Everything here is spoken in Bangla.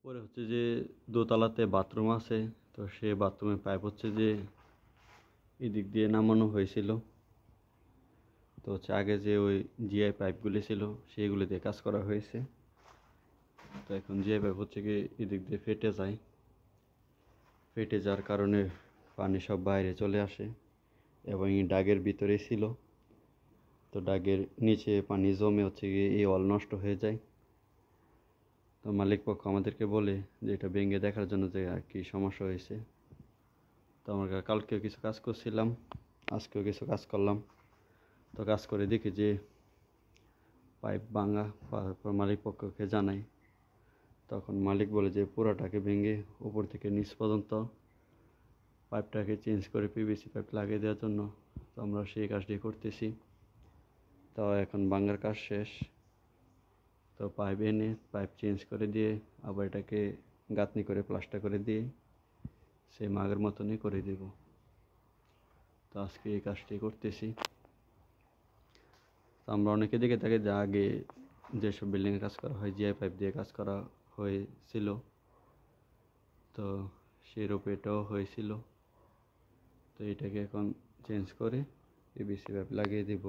উপরে হচ্ছে যে দোতলাতে বাথরুম আছে, তো সেই বাথরুমের পাইপ হচ্ছে যে এদিক দিয়ে নামানো হয়েছিল। তো হচ্ছে আগে যে ওই জিআই পাইপগুলি ছিল সেইগুলি দিয়ে কাজ করা হয়েছে। তো এখন জিআই পাইপ হচ্ছে কি এদিক দিয়ে ফেটে যায়, ফেটে যাওয়ার কারণে পানি সব বাইরে চলে আসে এবং এই ডাগের ভিতরে ছিল। তো ডাগের নিচে পানি জমে হচ্ছে গিয়ে এই ওয়াল নষ্ট হয়ে যায়। তো মালিক পক্ষ আমাদেরকে বলে যে এটা ভেঙে দেখার জন্য যে আর কি সমস্যা হয়েছে। তো আমরা কালকেও কিছু কাজ করছিলাম, আজকেও কিছু কাজ করলাম। তো কাজ করে দেখি যে পাইপ ভাঙা, তারপর মালিক পক্ষকে জানাই। তখন মালিক বলে যে পুরোটাকে ভেঙে উপর থেকে নিচ পর্যন্ত পাইপটাকে চেঞ্জ করে পিভিসি পাইপ লাগিয়ে দেওয়ার জন্য। তো আমরা সেই কাজটি করতেছি। তো এখন ভাঙার কাজ শেষ। তো পাইপ এনে পাইপ চেঞ্জ করে দিয়ে আবার এটাকে গাঁথনি করে প্লাস্টার করে দিয়ে সেই আগের মতনই করে দেব। তো আজকে এই কাজটি করতেছি। তো আমরা অনেকে দেখে থাকি যে আগে যেসব বিল্ডিংয়ে কাজ করা হয় জিআই পাইপ দিয়ে কাজ করা হয়েছিল, তো সেরূপ এটাও হয়েছিল। তো এটাকে এখন চেঞ্জ করে পিভিসি পাইপ লাগিয়ে দেব।